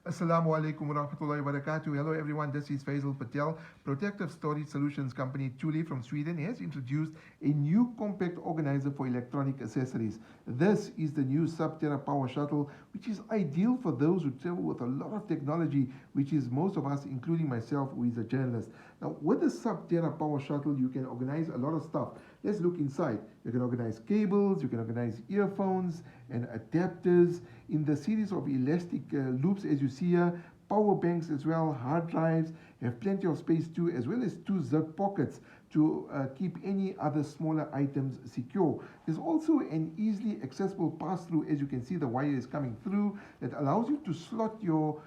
Assalamu alaikum wa rahmatullahi wa barakatuh. Hello everyone, this is Faisal Patel. Protective Storage Solutions Company Thule from Sweden has introduced a new compact organizer for electronic accessories. This is the new Subterra Powershuttle, which is ideal for those who travel with a lot of technology, which is most of us, including myself, who is a journalist. Now, with the Subterra Powershuttle, you can organize a lot of stuff. Let's look inside. You can organize cables, you can organize earphones and adapters in the series of elastic loops, as you see here. Power banks as well, hard drives, have plenty of space too, as well as two zip pockets to keep any other smaller items secure. There's also an easily accessible pass-through, as you can see the wire is coming through, that allows you to slot or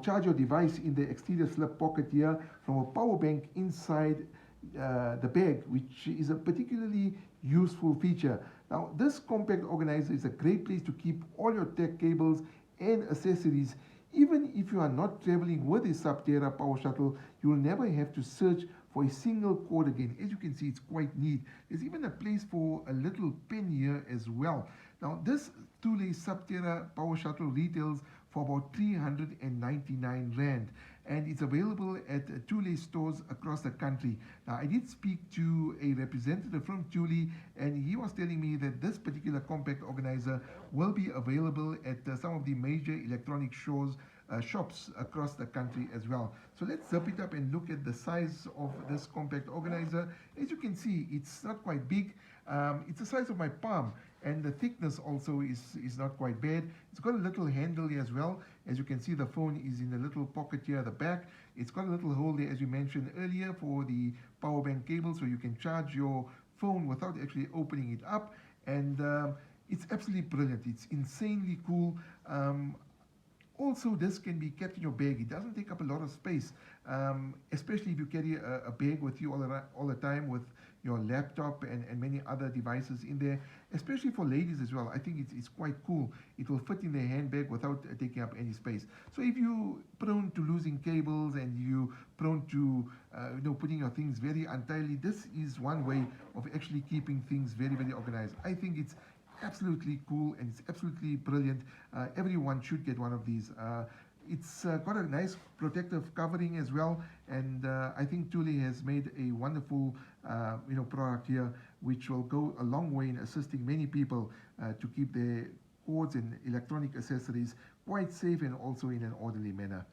charge your device in the exterior slip pocket here from a power bank inside the bag, which is a particularly useful feature. Now, this compact organizer is a great place to keep all your tech cables and accessories. Even if you are not traveling with a Subterra Powershuttle, you will never have to search for a single cord again. As you can see, it's quite neat. There's even a place for a little pen here as well. Now, this Thule Subterra Powershuttle retails for about 399 Rand, and it's available at Thule stores across the country. Now, I did speak to a representative from Thule, and he was telling me that this particular compact organizer will be available at some of the major electronic shops across the country as well. So let's zip it up and look at the size of this compact organizer. As you can see, it's not quite big. It's the size of my palm, and the thickness also is not quite bad. It's got a little handle here as well. As you can see, the phone is in a little pocket here at the back. It's got a little hole there, as we mentioned earlier, for the power bank cable, so you can charge your phone without actually opening it up. And it's absolutely brilliant. It's insanely cool. Also, this can be kept in your bag. It doesn't take up a lot of space, especially if you carry a bag with you all the time with your laptop and many other devices in there, especially for ladies as well. I think it's quite cool. It will fit in the handbag without taking up any space. So if you're prone to losing cables and you're prone to putting your things very untidily, this is one way of actually keeping things very, very organized. I think it's absolutely cool and it's absolutely brilliant. Everyone should get one of these. It's got a nice protective covering as well, and I think Thule has made a wonderful product here, which will go a long way in assisting many people to keep their cords and electronic accessories quite safe and also in an orderly manner.